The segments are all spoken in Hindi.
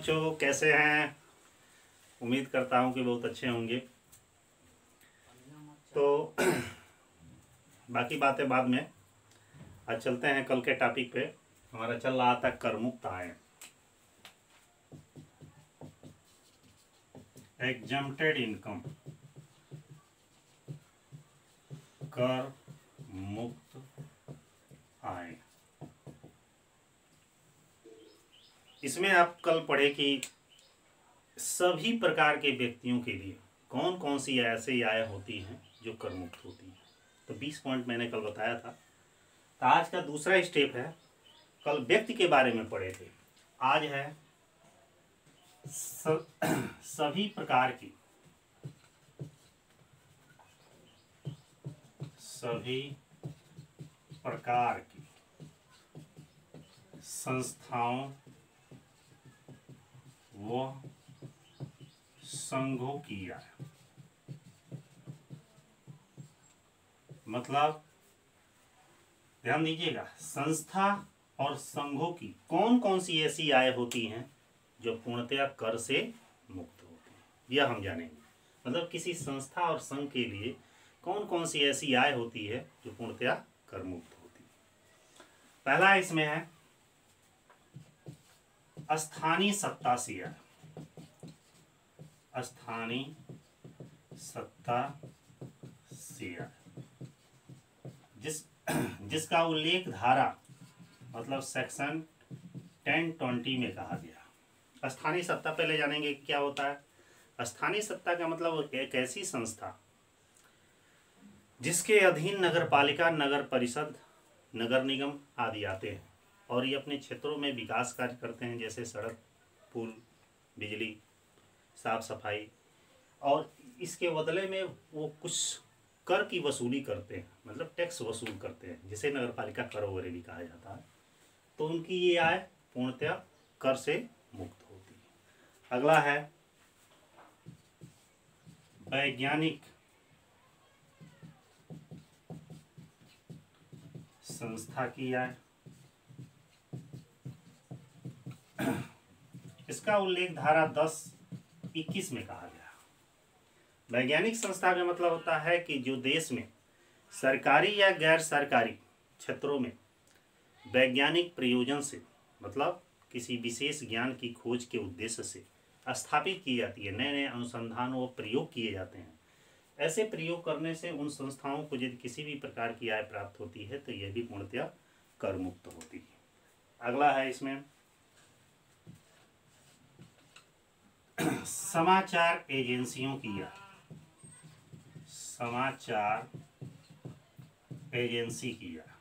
बच्चों, कैसे हैं? उम्मीद करता हूं कि बहुत अच्छे होंगे। तो बाकी बातें बाद में, आज चलते हैं कल के टॉपिक पे। हमारा चल रहा था करमुक्त आय, एग्जम्प्टेड इनकम, कर मुक्त आय। इसमें आप कल पढ़े कि सभी प्रकार के व्यक्तियों के लिए कौन कौन सी ऐसी आय होती हैं जो कर मुक्त होती हैं। तो 20 पॉइंट मैंने कल बताया था। तो आज का दूसरा स्टेप है, कल व्यक्ति के बारे में पढ़े थे, आज है सभी प्रकार की संस्थाओं व संघों की आय। मतलब ध्यान दीजिएगा, संस्था और संघों की कौन कौन सी ऐसी आय होती हैं जो पूर्णतया कर से मुक्त होती है, यह हम जानेंगे। मतलब किसी संस्था और संघ के लिए कौन कौन सी ऐसी आय होती है जो पूर्णतया कर मुक्त होती है। पहला इसमें है स्थानीय सत्ता से आय। स्थानीय सत्ता से आय जिसका उल्लेख धारा मतलब सेक्शन 1020 में कहा गया। स्थानीय सत्ता पहले जानेंगे क्या होता है। स्थानीय सत्ता का मतलब एक ऐसी संस्था जिसके अधीन नगर पालिका, नगर परिषद, नगर निगम आदि आते हैं और ये अपने क्षेत्रों में विकास कार्य करते हैं, जैसे सड़क, पुल, बिजली, साफ सफाई, और इसके बदले में वो कुछ कर की वसूली करते हैं, मतलब टैक्स वसूल करते हैं, जिसे नगर पालिका कर वगैरह भी कहा जाता है। तो उनकी ये आय पूर्णतया कर से मुक्त होती है। अगला है वैज्ञानिक संस्था की आय। इसका उल्लेख धारा 10-21 में कहा गया। वैज्ञानिक संस्था का मतलब होता है कि जो देश में सरकारी या गैर सरकारी क्षेत्रों में वैज्ञानिक प्रयोजन से, मतलब किसी विशेष ज्ञान की खोज के उद्देश्य से स्थापित की जाती है, नए नए अनुसंधान व प्रयोग किए जाते हैं। ऐसे प्रयोग करने से उन संस्थाओं को यदि किसी भी प्रकार की आय प्राप्त होती है तो यह भी पूर्णतया कर मुक्त होती है। अगला है इसमें समाचार एजेंसियों की आय। समाचार एजेंसी की आय,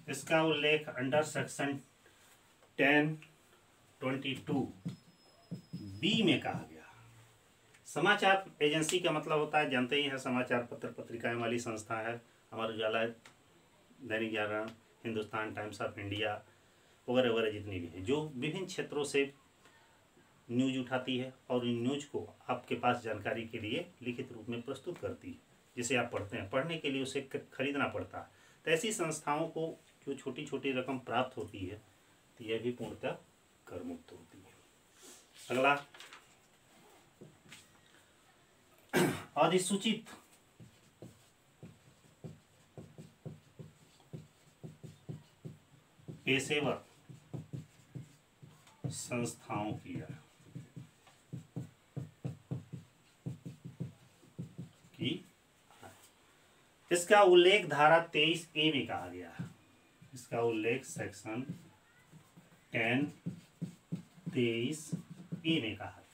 इसका उल्लेख अंडर सेक्शन 1022 बी में कहा गया। समाचार एजेंसी का मतलब होता है, जानते ही हैं, समाचार पत्र पत्रिकाएं वाली संस्था है। Amar Ujala, Dainik Jagran, Hindustan times of India वगैरह वगैरह जितनी भी है, जो विभिन्न क्षेत्रों से न्यूज उठाती है और इन न्यूज को आपके पास जानकारी के लिए लिखित रूप में प्रस्तुत करती है, जिसे आप पढ़ते हैं। पढ़ने के लिए उसे खरीदना पड़ता है। तो ऐसी संस्थाओं को जो छोटी छोटी रकम प्राप्त होती है तो यह भी पूर्णतः कर मुक्त होती है। अगला अधिसूचित पेशेवर संस्थाओं की आय। इसका उल्लेख धारा 23A में कहा गया है। इसका उल्लेख सेक्शन 10-23A में कहा गया।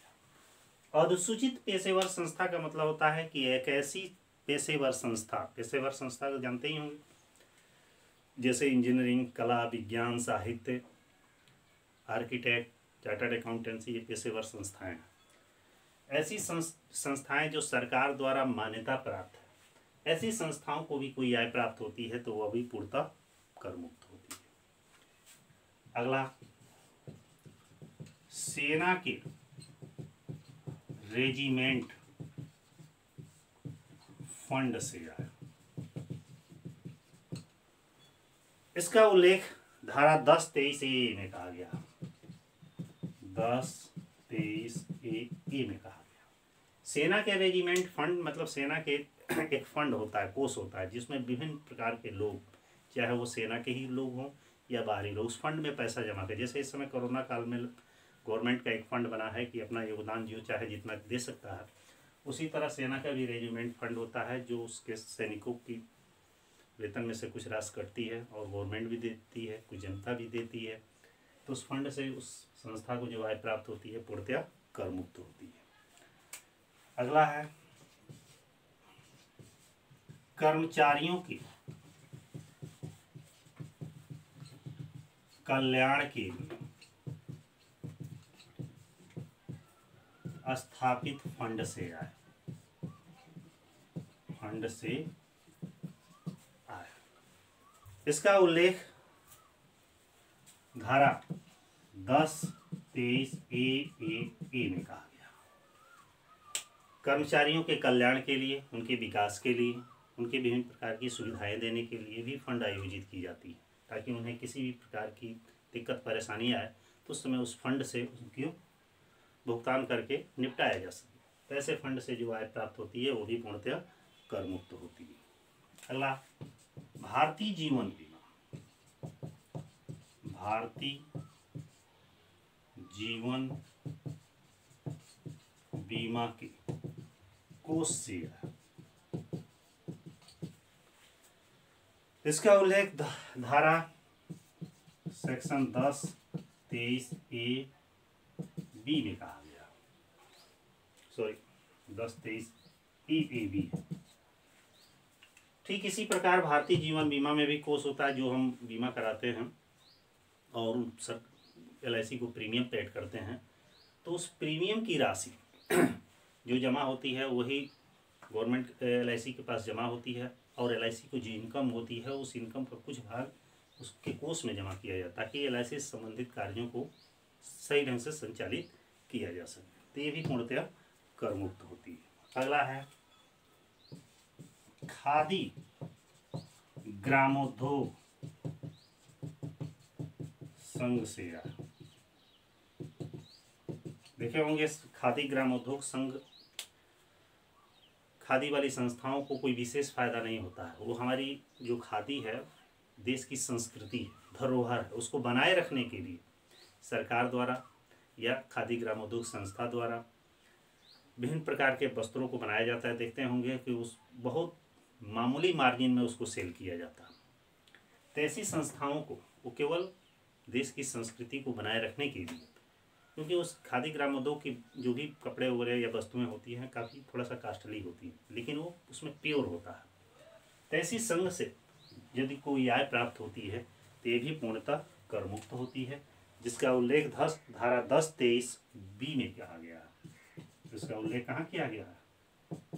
अधिसूचित पेशेवर संस्था का मतलब होता है कि एक ऐसी पेशेवर संस्था को जानते ही होंगे, जैसे इंजीनियरिंग, कला, विज्ञान, साहित्य, आर्किटेक्ट, चार्टर्ड अकाउंटेंसी, ये पेशेवर संस्थाएं हैं। ऐसी संस्थाएं जो सरकार द्वारा मान्यता प्राप्त है, ऐसी संस्थाओं को भी कोई आय प्राप्त होती है तो वह भी पूर्णतः कर मुक्त होती है। अगला सेना के रेजिमेंट फंड से आय। इसका उल्लेख धारा 10(23)A में कहा गया, 10(23)A में कहा गया, सेना के रेजिमेंट फंड मतलब सेना के एक फंड होता है, कोष होता है, जिसमें विभिन्न प्रकार के लोग, चाहे वो सेना के ही लोग हों या बाहरी लोग, उस फंड में पैसा जमा करें। जैसे इस समय कोरोना काल में गवर्नमेंट का एक फंड बना है कि अपना योगदान जो चाहे जितना दे सकता है, उसी तरह सेना का भी रेजिमेंट फंड होता है, जो उसके सैनिकों की वेतन में से कुछ राशि कटती है और गवर्नमेंट भी देती है, कुछ जनता भी देती है। तो उस फंड से उस संस्था को जो आय प्राप्त होती है पूर्णतया कर मुक्त होती है। अगला है कर्मचारियों के कल्याण के लिए स्थापित फंड से आय, फंड से आय, इसका उल्लेख धारा 10(23)A में कहा गया। कर्मचारियों के कल्याण के लिए, उनके विकास के लिए, उनके विभिन्न प्रकार की सुविधाएं देने के लिए भी फंड आयोजित की जाती है, ताकि उन्हें किसी भी प्रकार की दिक्कत परेशानी आए तो उस समय उस फंड से उनकी भुगतान करके निपटाया जा सके। तो ऐसे फंड से जो आय प्राप्त होती है वो भी पूर्णतया कर मुक्त होती है। अगला भारतीय जीवन बीमा, भारतीय जीवन बीमा के कोष से है, इसका उल्लेख धारा सेक्शन 10(23)A(B) में कहा गया, सॉरी 10(23)E(A)(B) है। ठीक इसी प्रकार भारतीय जीवन बीमा में भी कोष होता है, जो हम बीमा कराते हैं और सर LIC को प्रीमियम पेड करते हैं, तो उस प्रीमियम की राशि जो जमा होती है वही गवर्नमेंट LIC के पास जमा होती है, और LIC को जो इनकम होती है उस इनकम का कुछ भाग उसके कोष में जमा किया जाता है, ताकि LIC से संबंधित कार्यों को सही ढंग से संचालित किया जा सके। तो ये भी पूर्णतया कर मुक्त होती है। अगला है खादी ग्रामोद्योग संघ से आय। देखे होंगे खादी ग्रामोद्योग संघ, खादी वाली संस्थाओं को कोई विशेष फायदा नहीं होता है, वो हमारी जो खादी है देश की संस्कृति है, धरोहर है, उसको बनाए रखने के लिए सरकार द्वारा या खादी ग्रामोद्योग संस्था द्वारा विभिन्न प्रकार के वस्त्रों को बनाया जाता है। देखते होंगे कि उस बहुत मामूली मार्जिन में उसको सेल किया जाता है। तो ऐसी संस्थाओं को वो केवल देश की संस्कृति को बनाए रखने के लिए, क्योंकि उस खादी ग्रामोद्योग की जो भी कपड़े वगैरह या वस्तुएं होती हैं काफ़ी थोड़ा सा कास्टली होती हैं, लेकिन वो उसमें प्योर होता है। तो ऐसी संघ से यदि कोई आय प्राप्त होती है तो ये भी पूर्णतः कर मुक्त होती है, जिसका उल्लेख धारा 10(23)B में किया गया है। इसका उल्लेख कहाँ किया गया है?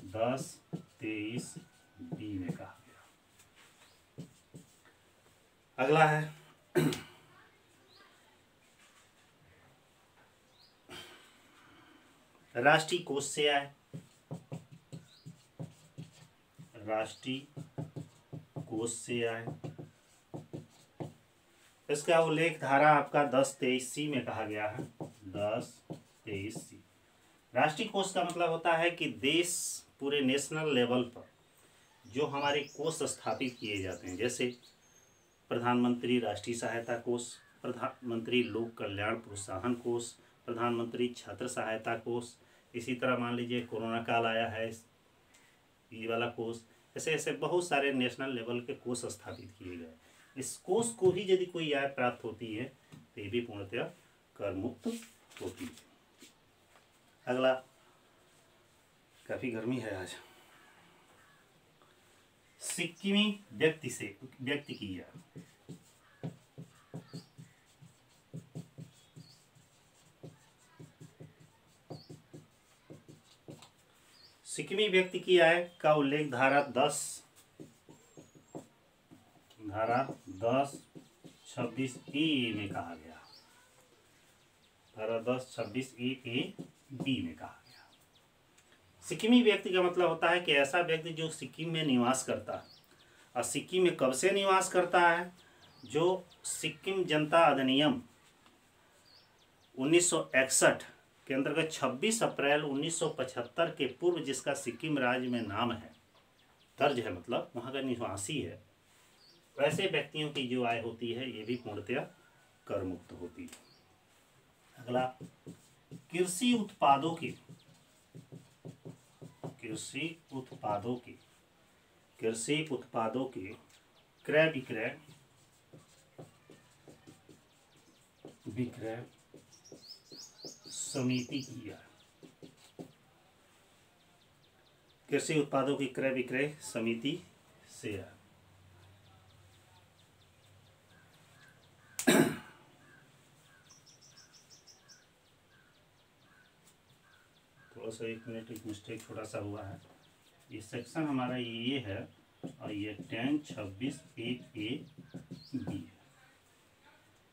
10(23)B में कहा गया। अगला है राष्ट्रीय कोष से आय, राष्ट्रीय कोष से आय, इसका उल्लेख धारा आपका 10(23)C में कहा गया है। 10(23)C राष्ट्रीय कोष का मतलब होता है कि देश पूरे नेशनल लेवल पर जो हमारे कोष स्थापित किए जाते हैं, जैसे प्रधानमंत्री राष्ट्रीय सहायता कोष, प्रधानमंत्री लोक कल्याण प्रोत्साहन कोष, प्रधानमंत्री छात्र सहायता कोष, इसी तरह मान लीजिए कोरोना काल आया है ये वाला कोष, ऐसे ऐसे बहुत सारे नेशनल लेवल के कोष स्थापित किए गए। इस कोष को भी यदि कोई आय प्राप्त होती है तो ये भी पूर्णतया कर मुक्त होती है। अगला, काफ़ी गर्मी है आज। सिक्किमी व्यक्ति की आय, सिक्किमी व्यक्ति की आय का उल्लेख धारा 10(26)E में कहा गया, धारा 10(26)E(A)B में कहा गया। सिक्किमी व्यक्ति का मतलब होता है कि ऐसा व्यक्ति जो सिक्किम में निवास करता है। और सिक्किम में कब से निवास करता है? जो सिक्किम जनता अधिनियम 1961 के अंतर्गत 26 अप्रैल 1975 के पूर्व जिसका सिक्किम राज्य में नाम है, दर्ज है, मतलब वहाँ का निवासी है, वैसे व्यक्तियों की जो आय होती है ये भी पूर्णतया कर मुक्त होती है। अगला, कृषि उत्पादों की क्रय विक्रय समिति की आय। कृषि उत्पादों की क्रय विक्रय समिति से आय। थोड़ा सा 1 मिनट, एक मिस्टेक छोटा सा हुआ है। ये सेक्शन हमारा ये है और ये 1026(1)(a)(b) है।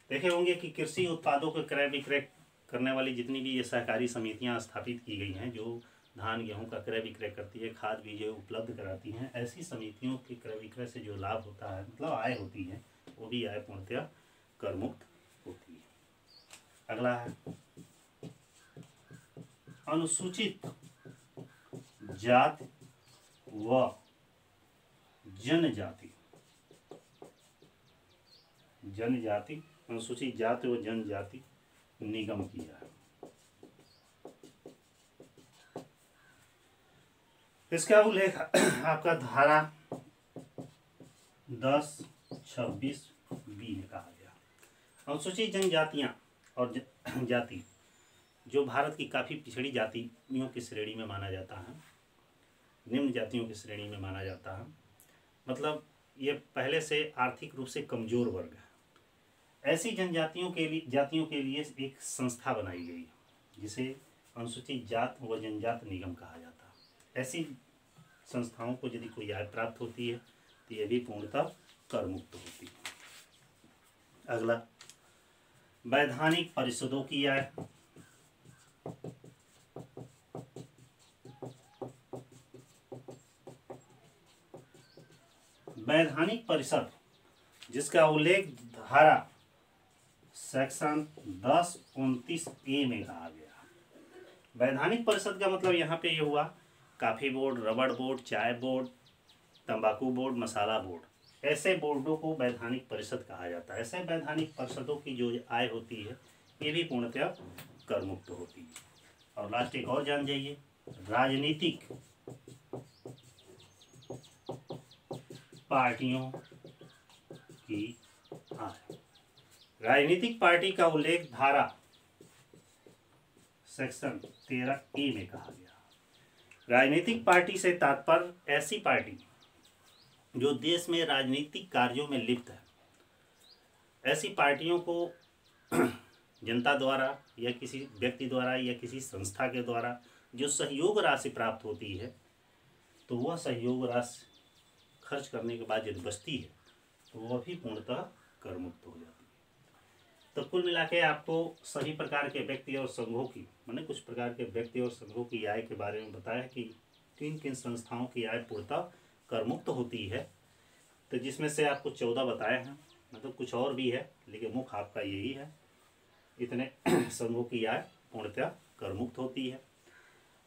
देखे होंगे कि कृषि उत्पादों के क्रय विक्रय करने वाली जितनी भी ये सहकारी समितियां स्थापित की गई हैं, जो धान गेहूं का क्रय विक्रय करती है, खाद बीज उपलब्ध कराती हैं, ऐसी समितियों के क्रय विक्रय से जो लाभ होता है, मतलब आय होती है, वो भी आय पूर्णतया कर मुक्त होती है। अगला है, अनुसूचित जाति व जनजाति अनुसूचित जाति व जनजाति निगम की है। इसका उल्लेख आपका धारा 1026(b) में कहा गया। अनुसूचित जनजातियां और जाति जो भारत की काफ़ी पिछड़ी जातियों की श्रेणी में माना जाता है, निम्न जातियों की श्रेणी में माना जाता है, मतलब ये पहले से आर्थिक रूप से कमजोर वर्ग है। ऐसी जातियों के लिए एक संस्था बनाई गई है जिसे अनुसूचित जात व जनजाति निगम कहा जाता है। ऐसी संस्थाओं को यदि कोई आय प्राप्त होती है तो ये भी पूर्णतः कर मुक्त होती है। अगला, वैधानिक परिषदों की आय। वैधानिक परिषद जिसका उल्लेख धारा सेक्शन 1029(a) में कहा गया। वैधानिक परिषद का मतलब यहाँ पे ये हुआ काफ़ी बोर्ड, रबड़ बोर्ड, चाय बोर्ड, तंबाकू बोर्ड, मसाला बोर्ड, ऐसे बोर्डों को वैधानिक परिषद कहा जाता है। ऐसे वैधानिक परिषदों की जो आय होती है ये भी पूर्णतया कर मुक्त होती है। और लास्ट एक और जान जाइए, राजनीतिक पार्टियों की आय। राजनीतिक पार्टी का उल्लेख धारा सेक्शन 13(a) में कहा गया। राजनीतिक पार्टी से तात्पर्य ऐसी पार्टी जो देश में राजनीतिक कार्यों में लिप्त है। ऐसी पार्टियों को जनता द्वारा या किसी व्यक्ति द्वारा या किसी संस्था के द्वारा जो सहयोग राशि प्राप्त होती है, तो वह सहयोग राशि खर्च करने के बाद यदि बचती है तो वह भी पूर्णतः कर मुक्त हो जाती है। तो कुल मिला के आपको सभी प्रकार के व्यक्ति और संघों की, मैंने कुछ प्रकार के व्यक्ति और संघों की आय के बारे में बताया कि किन किन संस्थाओं की आय पूर्णतः कर मुक्त होती है। तो जिसमें से आपको 14 बताए हैं, मतलब कुछ और भी है लेकिन मुख्य आपका यही है। इतने संघों की आय पूर्णतः कर मुक्त होती है।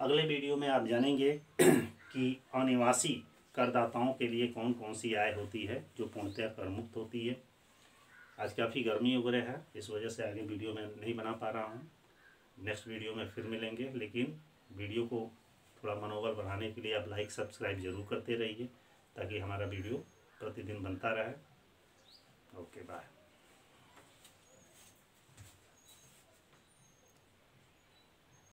अगले वीडियो में आप जानेंगे कि अनिवासी करदाताओं के लिए कौन कौन सी आय होती है जो पूर्णतः कर मुक्त होती है। आज काफ़ी गर्मी वगैरह है, इस वजह से आगे वीडियो में नहीं बना पा रहा हूँ। नेक्स्ट वीडियो में फिर मिलेंगे, लेकिन वीडियो को थोड़ा मनोबल बढ़ाने के लिए आप लाइक सब्सक्राइब जरूर करते रहिए ताकि हमारा वीडियो प्रतिदिन बनता रहे। Okay, bye.